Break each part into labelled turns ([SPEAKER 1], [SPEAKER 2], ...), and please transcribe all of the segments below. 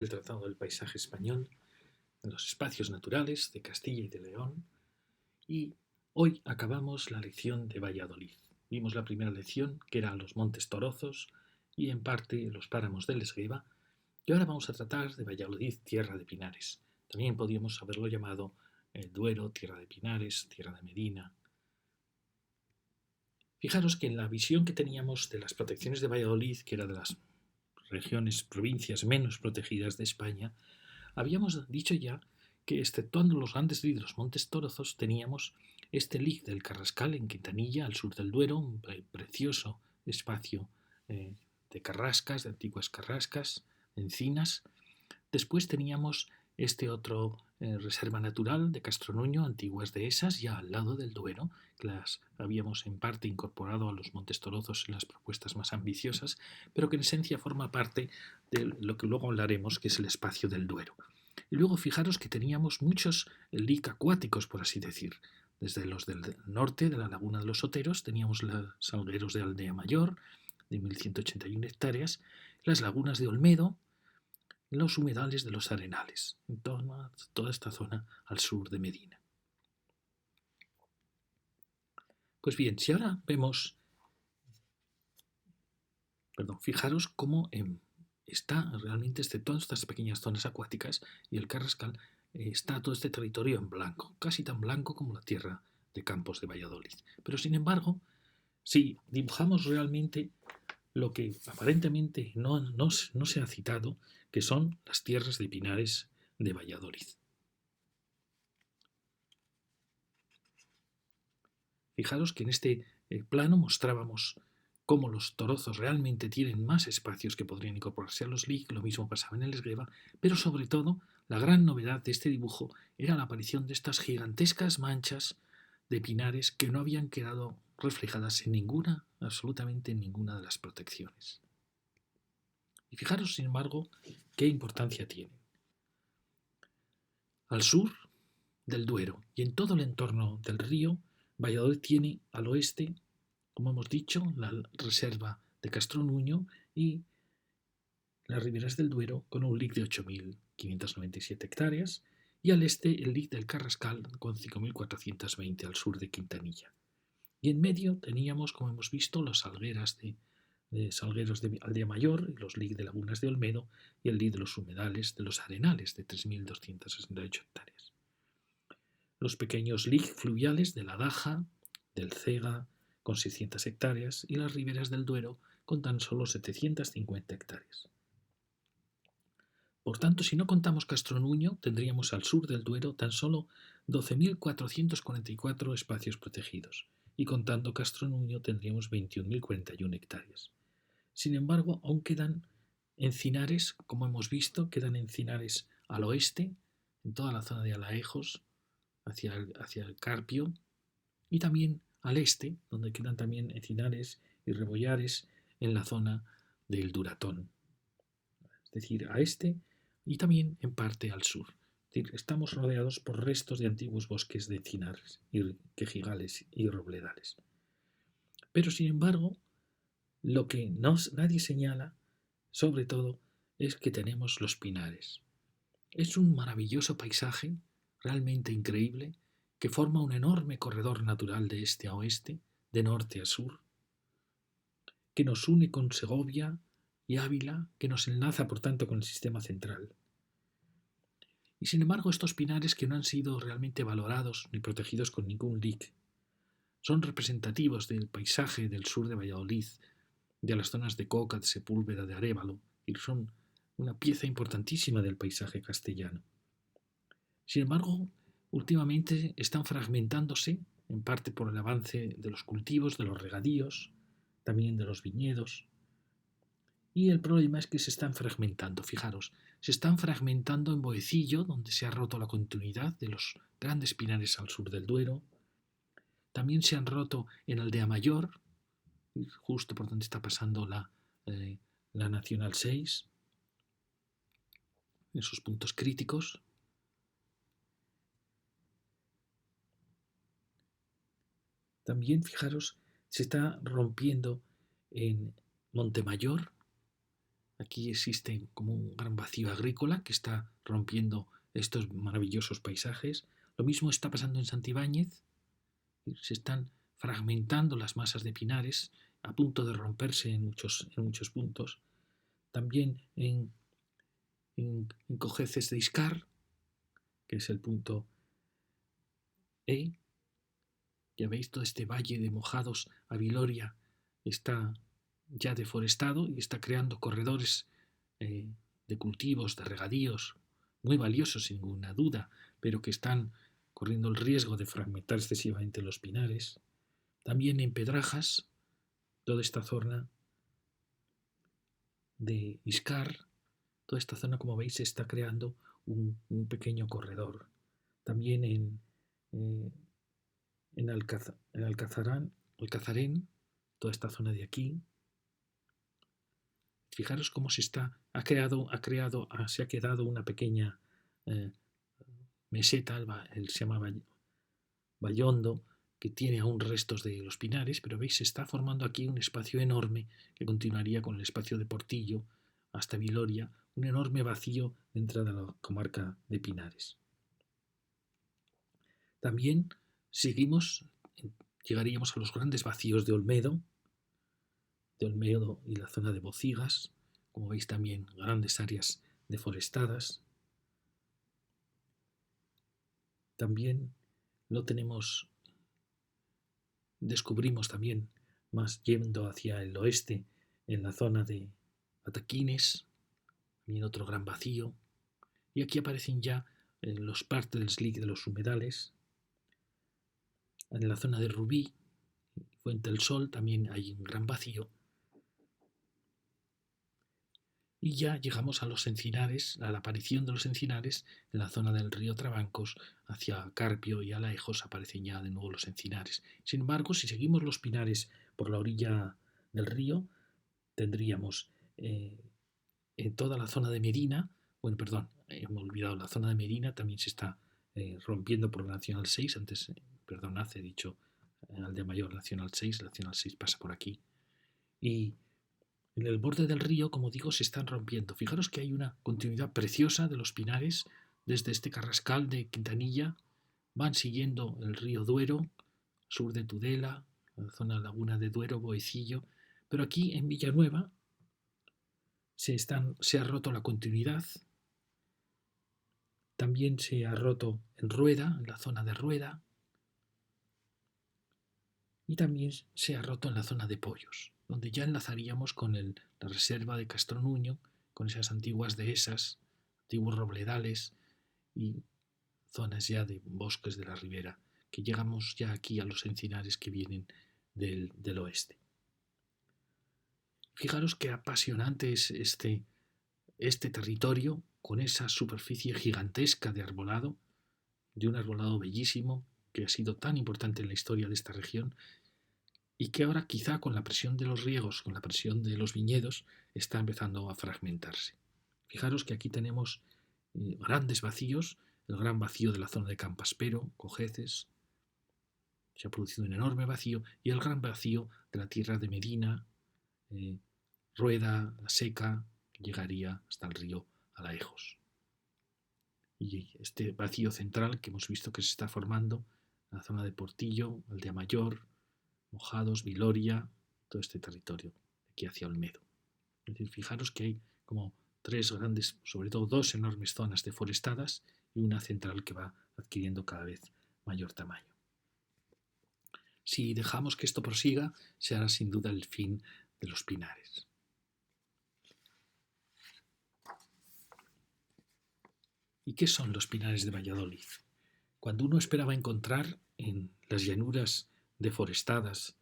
[SPEAKER 1] el Tratado del Paisaje Español, en los espacios naturales de Castilla y de León, y hoy acabamos la lección de Valladolid. Vimos la primera lección, que eran los Montes Torozos y en parte los páramos del Esgueva, y ahora vamos a tratar de Valladolid, tierra de pinares. También podríamos haberlo llamado el Duero, tierra de pinares, tierra de Medina. Fijaros que en la visión que teníamos de las protecciones de Valladolid, que era de las regiones, provincias menos protegidas de España, habíamos dicho ya que, exceptuando los grandes lits de los Montes Torozos, teníamos este lig del Carrascal en Quintanilla, al sur del Duero, un precioso espacio de carrascas, de antiguas carrascas, encinas. Después teníamos este otro reserva natural de Castronuño, antiguas dehesas, ya al lado del Duero, que las habíamos en parte incorporado a los Montes Torozos en las propuestas más ambiciosas, pero que en esencia forma parte de lo que luego hablaremos, que es el espacio del Duero. Y luego fijaros que teníamos muchos lic acuáticos, por así decir. Desde los del norte, de la laguna de los Oteros, teníamos los salgueros de Aldea Mayor, de 1181 hectáreas, las lagunas de Olmedo, los humedales de los Arenales, en toda esta zona al sur de Medina. Pues bien, si ahora vemos, fijaros cómo está realmente, todas estas pequeñas zonas acuáticas y el Carrascal, está todo este territorio en blanco, casi tan blanco como la tierra de Campos de Valladolid. Pero sin embargo, si dibujamos realmente lo que aparentemente no se ha citado, que son las tierras de pinares de Valladolid. Fijaros que en este plano mostrábamos cómo los torozos realmente tienen más espacios que podrían incorporarse a los lig, lo mismo pasaba en el Esgueva, pero sobre todo la gran novedad de este dibujo era la aparición de estas gigantescas manchas de pinares que no habían quedado reflejadas en ninguna, absolutamente en ninguna de las protecciones. Y fijaros, sin embargo, qué importancia tienen. Al sur del Duero y en todo el entorno del río, Valladolid tiene al oeste, como hemos dicho, la reserva de Castronuño y las riberas del Duero con un lig de 8.597 hectáreas y al este el lig del Carrascal con 5.420 al sur de Quintanilla. Y en medio teníamos, como hemos visto, los salgueros de Aldea Mayor, los lig de Lagunas de Olmedo y el lig de los humedales de los Arenales de 3.268 hectáreas. Los pequeños lig fluviales de la Daja, del Cega, con 600 hectáreas, y las riberas del Duero, con tan solo 750 hectáreas. Por tanto, si no contamos Castronuño, tendríamos al sur del Duero tan solo 12.444 espacios protegidos, y contando Castronuño tendríamos 21.041 hectáreas. Sin embargo, aún quedan encinares, como hemos visto, quedan encinares al oeste, en toda la zona de Alaejos, hacia el Carpio, y también al este, donde quedan también encinares y rebollares en la zona del Duratón, es decir, a este y también en parte al sur. Es decir, estamos rodeados por restos de antiguos bosques de encinares, quejigales y robledales. Pero sin embargo, lo que nadie señala, sobre todo, es que tenemos los pinares. Es un maravilloso paisaje, realmente increíble, que forma un enorme corredor natural de este a oeste, de norte a sur, que nos une con Segovia y Ávila, que nos enlaza por tanto con el sistema central. Y sin embargo, estos pinares, que no han sido realmente valorados ni protegidos con ningún lig, son representativos del paisaje del sur de Valladolid, de las zonas de Coca, de Sepúlveda, de Arévalo, y son una pieza importantísima del paisaje castellano. Sin embargo, últimamente están fragmentándose, en parte por el avance de los cultivos, de los regadíos, también de los viñedos. Y el problema es que se están fragmentando, fijaros, se están fragmentando en Boecillo, donde se ha roto la continuidad de los grandes pinares al sur del Duero. También se han roto en Aldea Mayor, justo por donde está pasando la Nacional 6, en sus puntos críticos. También, fijaros, se está rompiendo en Montemayor, Aquí existe como un gran vacío agrícola que está rompiendo estos maravillosos paisajes. Lo mismo está pasando en Santibáñez. Se están fragmentando las masas de pinares a punto de romperse en muchos puntos. También en Cojeces de Iscar, que es el punto E. Ya veis, todo este valle de Mojados a Viloria está ya deforestado y está creando corredores de cultivos, de regadíos, muy valiosos sin ninguna duda, pero que están corriendo el riesgo de fragmentar excesivamente los pinares. También en Pedrajas, toda esta zona de Iscar, toda esta zona, como veis, se está creando un pequeño corredor. También eh, en Alcazarén, toda esta zona de aquí. Fijaros cómo se ha quedado una pequeña eh, meseta, se llama Bayondo, que tiene aún restos de los pinares, pero veis, se está formando aquí un espacio enorme que continuaría con el espacio de Portillo hasta Viloria, un enorme vacío dentro de la comarca de Pinares. También llegaríamos a los grandes vacíos de Olmedo y la zona de Bocigas, como veis también grandes áreas deforestadas. También descubrimos también más yendo hacia el oeste en la zona de Ataquines, también otro gran vacío, y aquí aparecen ya los partes del slick de los humedales. En la zona de Rubí, Fuente del Sol, también hay un gran vacío. Y ya llegamos a los encinares, a la aparición de los encinares en la zona del río Trabancos, hacia Carpio y Alaejos aparecen ya de nuevo los encinares. Sin embargo, si seguimos los pinares por la orilla del río, tendríamos en toda la zona de Medina, hemos olvidado la zona de Medina, también se está rompiendo por la Nacional 6, antes, he dicho Aldea Nacional 6, la Nacional 6 pasa por aquí. Y en el borde del río, como digo, se están rompiendo. Fijaros que hay una continuidad preciosa de los pinares desde este carrascal de Quintanilla. Van siguiendo el río Duero, sur de Tudela, la zona laguna de Duero, Boecillo. Pero aquí en Villanueva se ha roto la continuidad. También se ha roto en Rueda, en la zona de Rueda. Y también se ha roto en la zona de Pollos, donde ya enlazaríamos con la reserva de Castronuño, con esas antiguas dehesas, antiguos robledales y zonas ya de bosques de la ribera, que llegamos ya aquí a los encinares que vienen del oeste. Fijaros qué apasionante es este territorio, con esa superficie gigantesca de arbolado, de un arbolado bellísimo, que ha sido tan importante en la historia de esta región, y que ahora quizá con la presión de los riegos, con la presión de los viñedos, está empezando a fragmentarse. Fijaros que aquí tenemos grandes vacíos, el gran vacío de la zona de Campaspero, Cojeces, se ha producido un enorme vacío, y el gran vacío de la tierra de Medina, Rueda, La Seca, que llegaría hasta el río Alaejos. Y este vacío central que hemos visto que se está formando en la zona de Portillo, Aldea Mayor, Mojados, Viloria, todo este territorio, de aquí hacia Olmedo. Es decir, fijaros que hay como tres grandes, sobre todo dos enormes zonas deforestadas y una central que va adquiriendo cada vez mayor tamaño. Si dejamos que esto prosiga, será sin duda el fin de los pinares. ¿Y qué son los pinares de Valladolid? Cuando uno esperaba encontrar en las llanuras deforestadas,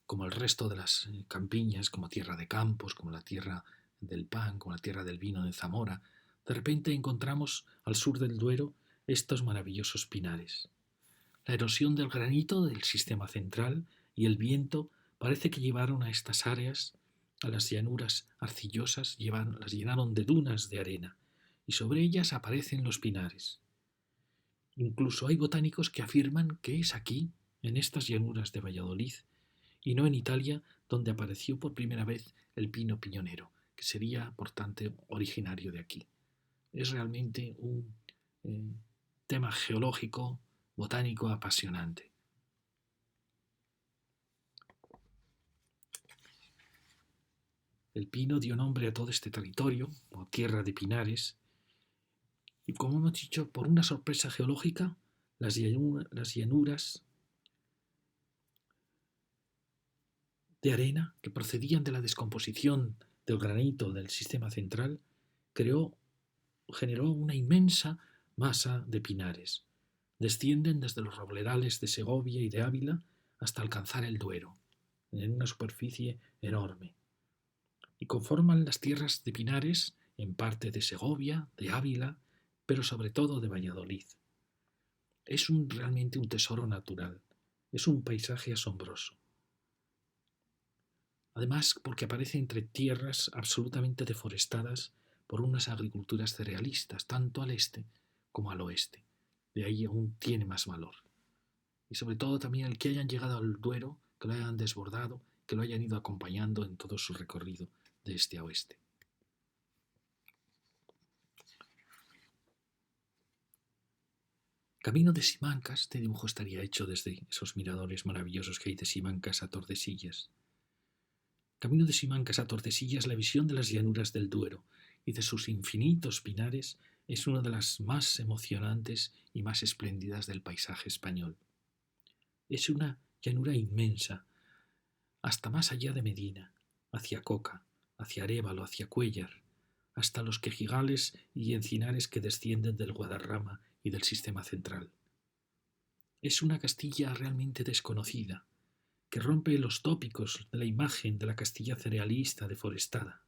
[SPEAKER 1] como el resto de las campiñas, como Tierra de Campos, como la Tierra del Pan, como la Tierra del Vino de Zamora, de repente encontramos al sur del Duero estos maravillosos pinares. La erosión del granito del sistema central y el viento parece que llevaron a estas áreas, a las llanuras arcillosas, las llenaron de dunas de arena, y sobre ellas aparecen los pinares. Incluso hay botánicos que afirman que es aquí, en estas llanuras de Valladolid, y no en Italia, donde apareció por primera vez el pino piñonero. que sería, por tanto, originario de aquí. Es realmente un tema geológico, botánico apasionante. El pino dio nombre a todo este territorio, o tierra de pinares, y como hemos dicho, por una sorpresa geológica, las llanuras de arena que procedían de la descomposición del granito del sistema central generó una inmensa masa de pinares. Descienden desde los robledales de Segovia y de Ávila hasta alcanzar el Duero, en una superficie enorme, y conforman las tierras de pinares en parte de Segovia, de Ávila, pero sobre todo de Valladolid. Es realmente un tesoro natural, es un paisaje asombroso. Además, porque aparece entre tierras absolutamente deforestadas por unas agriculturas cerealistas, tanto al este como al oeste. De ahí aún tiene más valor. Y sobre todo también el que hayan llegado al Duero, que lo hayan desbordado, que lo hayan ido acompañando en todo su recorrido de este a oeste. Camino de Simancas, este dibujo estaría hecho desde esos miradores maravillosos que hay de Simancas a Tordesillas. Camino de Simancas a Tordesillas, la visión de las llanuras del Duero y de sus infinitos pinares es una de las más emocionantes y más espléndidas del paisaje español. Es una llanura inmensa, hasta más allá de Medina, hacia Coca, hacia Arévalo, hacia Cuéllar, hasta los quejigales y encinares que descienden del Guadarrama y del sistema central. Es una Castilla realmente desconocida, que rompe los tópicos de la imagen de la Castilla cerealista deforestada.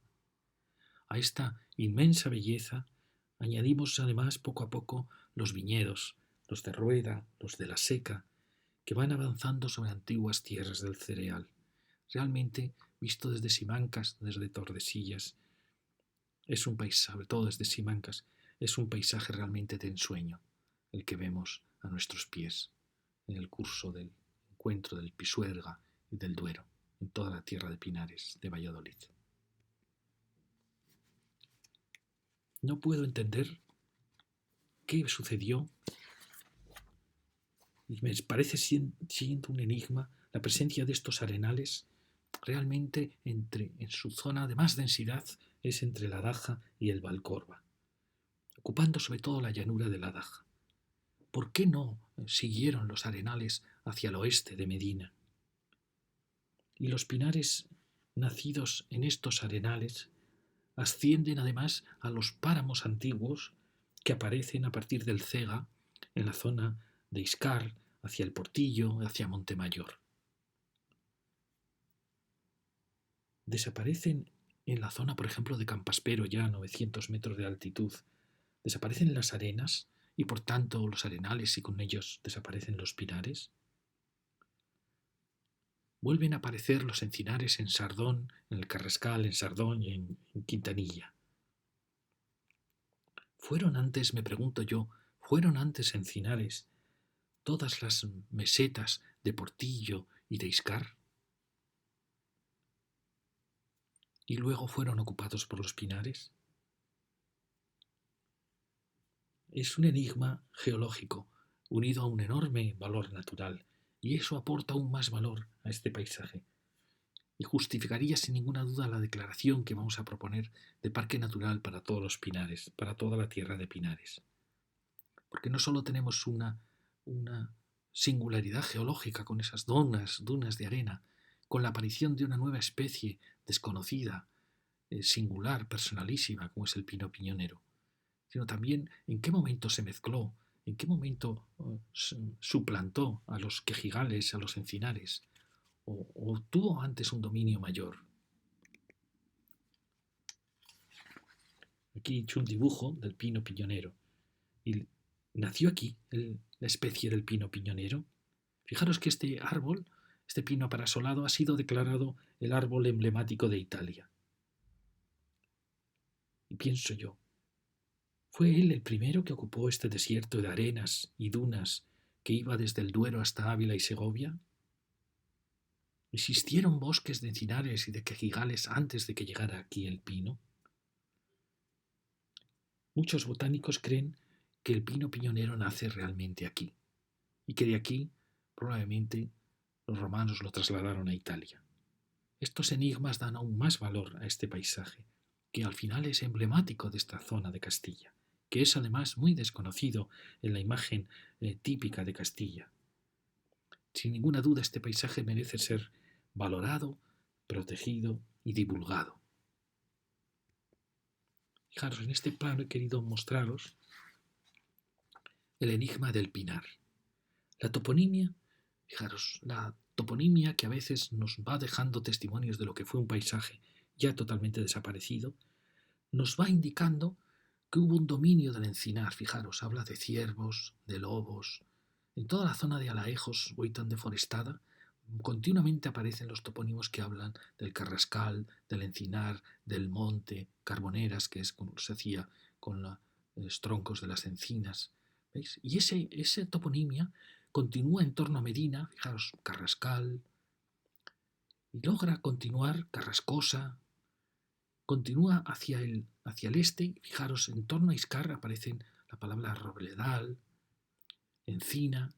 [SPEAKER 1] A esta inmensa belleza añadimos además poco a poco los viñedos, los de Rueda, los de la Seca, que van avanzando sobre antiguas tierras del cereal. Realmente, visto desde Simancas, desde Tordesillas, es un paisaje, sobre todo desde Simancas, es un paisaje realmente de ensueño, el que vemos a nuestros pies, en el curso del encuentro del Pisuerga y del Duero, en toda la tierra de pinares de Valladolid. No puedo entender qué sucedió y me parece siendo un enigma la presencia de estos arenales realmente en su zona de más densidad es entre la Daja y el Valcorba, ocupando sobre todo la llanura de la Daja. ¿Por qué no siguieron los arenales hacia el oeste de Medina? Y los pinares nacidos en estos arenales ascienden además a los páramos antiguos que aparecen a partir del Cega en la zona de Iscar, hacia el Portillo, hacia Montemayor. Desaparecen en la zona, por ejemplo, de Campaspero, ya a 900 metros de altitud. Desaparecen las arenas y por tanto los arenales y con ellos desaparecen los pinares. Vuelven a aparecer los encinares en Sardón, en el Carrascal, en Sardón y en Quintanilla. ¿Fueron antes, me pregunto yo, fueron antes encinares todas las mesetas de Portillo y de Iscar? ¿Y luego fueron ocupados por los pinares? Es un enigma geológico unido a un enorme valor natural, y eso aporta aún más valor a este paisaje. Y justificaría sin ninguna duda la declaración que vamos a proponer de parque natural para todos los pinares, para toda la tierra de pinares. Porque no solo tenemos una singularidad geológica con esas dunas de arena, con la aparición de una nueva especie desconocida, singular, personalísima, como es el pino piñonero, sino también en qué momento se mezcló, en qué momento suplantó a los quejigales, a los encinares, o tuvo antes un dominio mayor. Aquí he hecho un dibujo del pino piñonero. Y nació aquí la especie del pino piñonero. Fijaros que este árbol, este pino aparasolado, ha sido declarado el árbol emblemático de Italia. Y pienso yo, ¿fue él el primero que ocupó este desierto de arenas y dunas que iba desde el Duero hasta Ávila y Segovia? ¿Existieron bosques de encinares y de quejigales antes de que llegara aquí el pino? Muchos botánicos creen que el pino piñonero nace realmente aquí y que de aquí probablemente los romanos lo trasladaron a Italia. Estos enigmas dan aún más valor a este paisaje, que al final es emblemático de esta zona de Castilla, que es además muy desconocido en la imagen típica de Castilla. Sin ninguna duda este paisaje merece ser valorado, protegido y divulgado. Fijaros, en este plano he querido mostraros el enigma del pinar. La toponimia, fijaros, la toponimia que a veces nos va dejando testimonios de lo que fue un paisaje ya totalmente desaparecido, nos va indicando que hubo un dominio del encinar. Fijaros, habla de ciervos, de lobos. En toda la zona de Alaejos, hoy tan deforestada, continuamente aparecen los topónimos que hablan del carrascal, del encinar, del monte, carboneras, que es como se hacía con los troncos de las encinas. ¿Veis? Y esa toponimia continúa en torno a Medina, fijaros, Carrascal, y logra continuar Carrascosa, continúa hacia el este, fijaros, en torno a Iscar aparecen la palabra robledal, encina,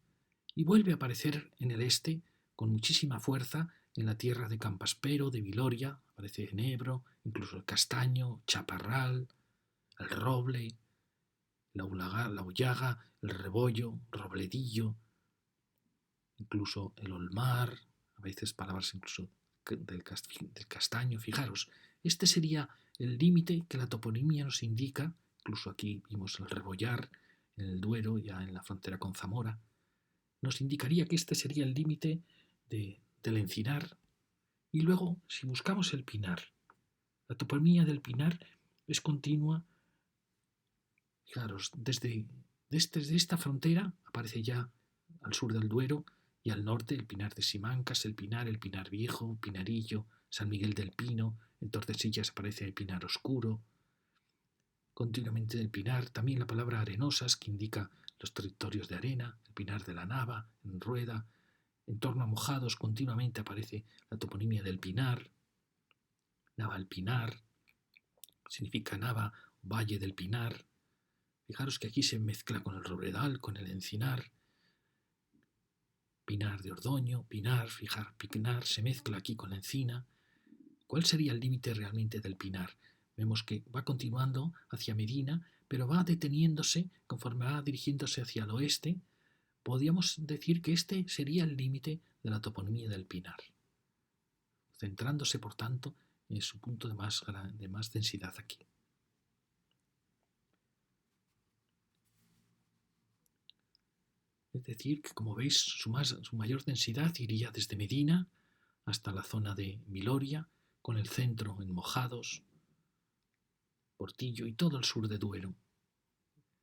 [SPEAKER 1] y vuelve a aparecer en el este con muchísima fuerza en la tierra de Campaspero, de Viloria, aparece en Ebro, incluso el castaño, chaparral, el roble, la ullaga, el rebollo, robledillo, incluso el olmar, a veces palabras incluso del castaño. Fijaros, este sería el límite que la toponimia nos indica, incluso aquí vimos el rebollar, en el Duero, ya en la frontera con Zamora, nos indicaría que este sería el límite del encinar. Y luego, si buscamos el pinar, la toponimia del pinar es continua. Fijaros, desde esta frontera aparece ya al sur del Duero y al norte el Pinar de Simancas, el Pinar Viejo, Pinarillo, San Miguel del Pino, en Tordesillas aparece el Pinar Oscuro, continuamente el Pinar, también la palabra arenosas que indica los territorios de arena, el Pinar de la Nava, en Rueda, en torno a Mojados continuamente aparece la toponimia del Pinar, Navalpinar, significa Nava, Valle del Pinar. Fijaros que aquí se mezcla con el robledal, con el encinar, Pinar de Ordoño, Pinar, fijar, Pinar, se mezcla aquí con la encina. ¿Cuál sería el límite realmente del Pinar? Vemos que va continuando hacia Medina, pero va deteniéndose conforme va dirigiéndose hacia el oeste. Podríamos decir que este sería el límite de la toponimia del Pinar, centrándose, por tanto, en su punto de más densidad aquí. Es decir, que como veis, su mayor densidad iría desde Medina hasta la zona de Viloria, con el centro en Mojados, Portillo y todo el sur de Duero,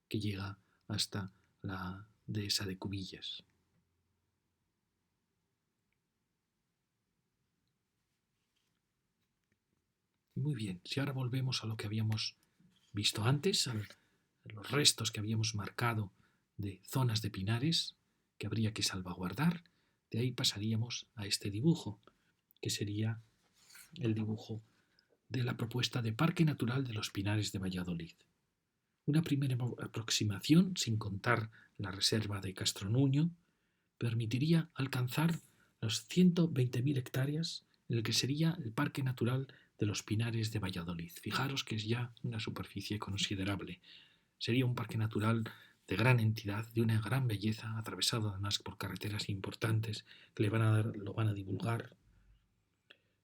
[SPEAKER 1] que llega hasta la dehesa de Cubillas. Muy bien, si ahora volvemos a lo que habíamos visto antes, a los restos que habíamos marcado de zonas de pinares que habría que salvaguardar, de ahí pasaríamos a este dibujo, que sería el dibujo de la propuesta de Parque Natural de los Pinares de Valladolid. Una primera aproximación, sin contar la reserva de Castronuño, permitiría alcanzar las 120.000 hectáreas en el que sería el Parque Natural de los Pinares de Valladolid. Fijaros que es ya una superficie considerable. Sería un parque natural de gran entidad, de una gran belleza, atravesado además por carreteras importantes que lo van a divulgar.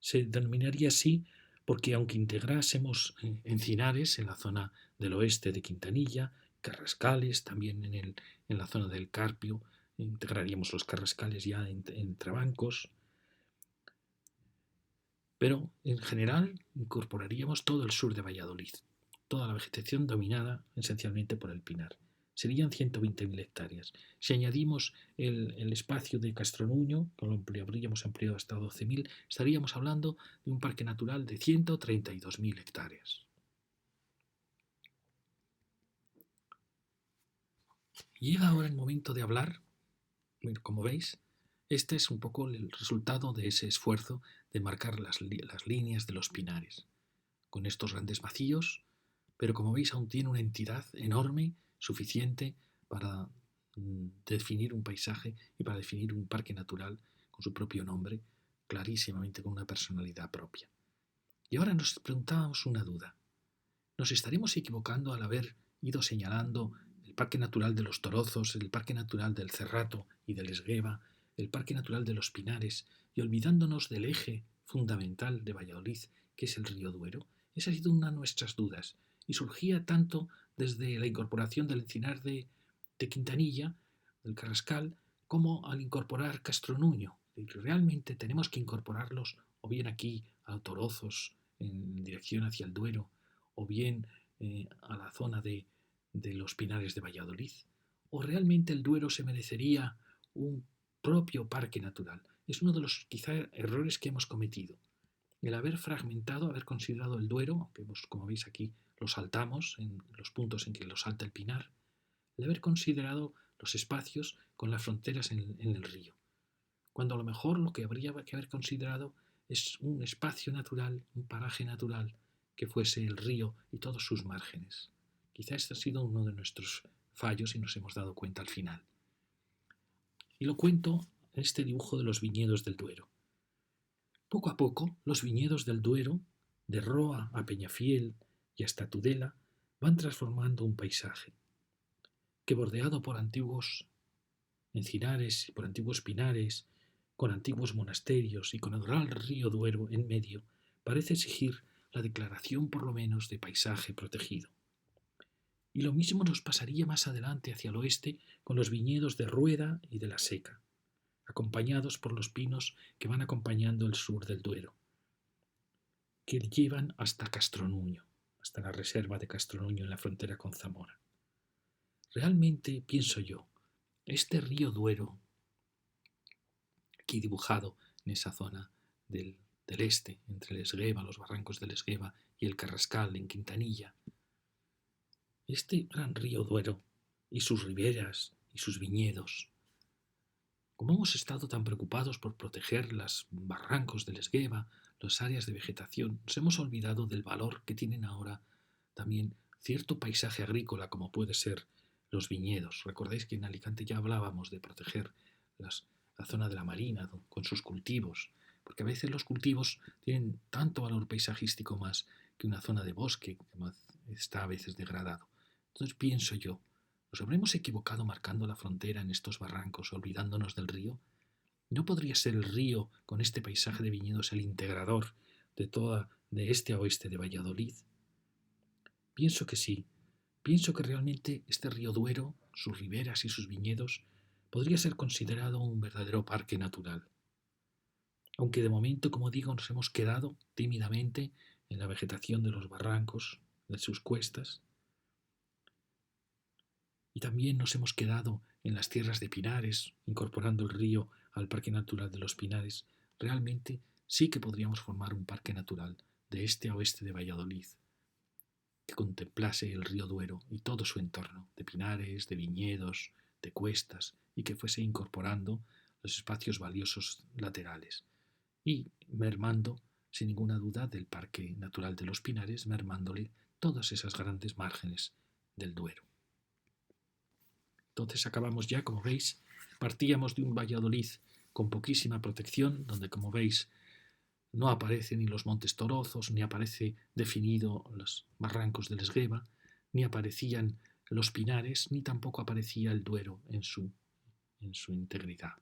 [SPEAKER 1] Se denominaría así porque aunque integrásemos encinares en la zona del oeste de Quintanilla, carrascales también en la zona del Carpio, integraríamos los carrascales ya en Trabancos, pero en general incorporaríamos todo el sur de Valladolid, toda la vegetación dominada esencialmente por el pinar. Serían 120.000 hectáreas. Si añadimos el espacio de Castronuño, que lo habríamos ampliado hasta 12.000, estaríamos hablando de un parque natural de 132.000 hectáreas. Llega ahora el momento de hablar, como veis, Este es un poco el resultado de ese esfuerzo de marcar las líneas de los pinares, con estos grandes vacíos, pero como veis aún tiene una entidad enorme, suficiente para definir un paisaje y para definir un parque natural con su propio nombre, clarísimamente con una personalidad propia. Y ahora nos preguntábamos una duda. ¿Nos estaremos equivocando al haber ido señalando el Parque Natural de los Torozos, el Parque Natural del Cerrato y del Esgueva, el Parque Natural de los Pinares, y olvidándonos del eje fundamental de Valladolid, que es el río Duero? Esa ha sido una de nuestras dudas, y surgía tanto desde la incorporación del encinar de Quintanilla, del Carrascal, como al incorporar Castronuño. Realmente tenemos que incorporarlos o bien aquí a Torozos en dirección hacia el Duero, o bien a la zona de los Pinares de Valladolid. ¿O realmente el Duero se merecería un propio parque natural? Es uno de los quizá errores que hemos cometido. El haber fragmentado, haber considerado el Duero, aunque como veis aquí lo saltamos en los puntos en que lo salta el Pinar, el haber considerado los espacios con las fronteras en el río, cuando a lo mejor lo que habría que haber considerado es un espacio natural, un paraje natural, que fuese el río y todos sus márgenes. Quizá este ha sido uno de nuestros fallos y nos hemos dado cuenta al final. Y lo cuento en este dibujo de los viñedos del Duero. Poco a poco, los viñedos del Duero, de Roa a Peñafiel y hasta Tudela, van transformando un paisaje que, bordeado por antiguos encinares y por antiguos pinares, con antiguos monasterios y con el gran río Duero en medio, parece exigir la declaración por lo menos de paisaje protegido. Y lo mismo nos pasaría más adelante hacia el oeste con los viñedos de Rueda y de la Seca, acompañados por los pinos que van acompañando el sur del Duero, que llevan hasta Castronuño, hasta la reserva de Castronuño en la frontera con Zamora. Realmente, pienso yo, este río Duero, aquí dibujado en esa zona del este, entre el Esgueva, los barrancos del Esgueva y el Carrascal en Quintanilla, este gran río Duero y sus riberas y sus viñedos, como hemos estado tan preocupados por proteger los barrancos del Esgueva, las áreas de vegetación, nos hemos olvidado del valor que tienen ahora también cierto paisaje agrícola como puede ser los viñedos. Recordáis que en Alicante ya hablábamos de proteger la zona de la Marina con sus cultivos, porque a veces los cultivos tienen tanto valor paisajístico más que una zona de bosque que está a veces degradado. Entonces pienso yo, ¿nos habremos equivocado marcando la frontera en estos barrancos, olvidándonos del río? ¿No podría ser el río, con este paisaje de viñedos, el integrador de este a oeste de Valladolid? Pienso que sí. Pienso que realmente este río Duero, sus riberas y sus viñedos, podría ser considerado un verdadero parque natural. Aunque de momento, como digo, nos hemos quedado tímidamente en la vegetación de los barrancos, de sus cuestas, y también nos hemos quedado en las tierras de Pinares, incorporando el río al Parque Natural de los Pinares. Realmente sí que podríamos formar un parque natural de este a oeste de Valladolid, que contemplase el río Duero y todo su entorno, de pinares, de viñedos, de cuestas, y que fuese incorporando los espacios valiosos laterales, y mermando, sin ninguna duda, del Parque Natural de los Pinares, mermándole todas esas grandes márgenes del Duero. Entonces acabamos ya, como veis, partíamos de un Valladolid con poquísima protección, donde, como veis, no aparecen ni los montes Torozos, ni aparece definido los barrancos del Esgueva, ni aparecían los Pinares, ni tampoco aparecía el Duero en su integridad.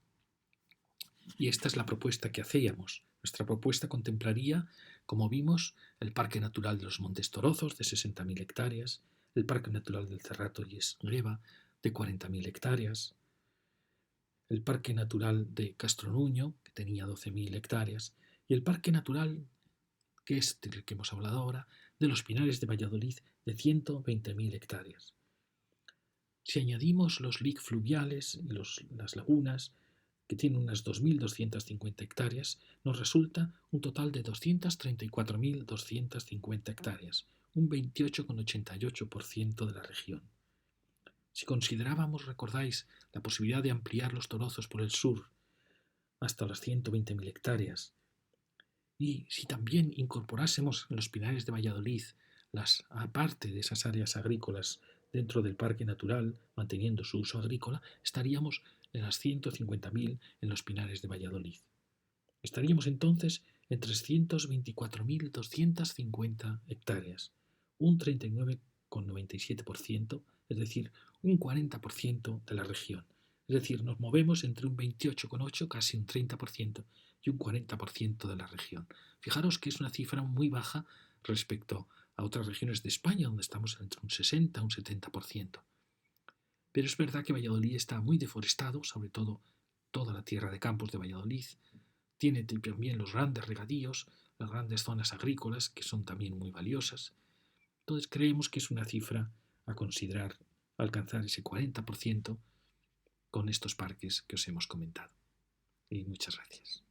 [SPEAKER 1] Y esta es la propuesta que hacíamos. Nuestra propuesta contemplaría, como vimos, el Parque Natural de los Montes Torozos, de 60.000 hectáreas, el Parque Natural del Cerrato y Esgueva, de 40.000 hectáreas, el Parque Natural de Castronuño, que tenía 12.000 hectáreas, y el Parque Natural, que es del que hemos hablado ahora, de los Pinares de Valladolid, de 120.000 hectáreas. Si añadimos los lic fluviales y las lagunas, que tienen unas 2.250 hectáreas, nos resulta un total de 234.250 hectáreas, un 28,88% de la región. Si considerábamos, recordáis, la posibilidad de ampliar los Torozos por el sur, hasta las 120.000 hectáreas. Y si también incorporásemos en los Pinares de Valladolid aparte de esas áreas agrícolas dentro del parque natural, manteniendo su uso agrícola, estaríamos en las 150.000 en los Pinares de Valladolid. Estaríamos entonces en 324.250 hectáreas, un 39,97%, es decir, un 40% de la región. Es decir, nos movemos entre un 28,8%, casi un 30%, y un 40% de la región. Fijaros que es una cifra muy baja respecto a otras regiones de España, donde estamos entre un 60 y un 70%. Pero es verdad que Valladolid está muy deforestado, sobre todo toda la tierra de campos de Valladolid. Tiene también los grandes regadíos, las grandes zonas agrícolas, que son también muy valiosas. Entonces creemos que es una cifra a considerar alcanzar ese 40% con estos parques que os hemos comentado. Y muchas gracias.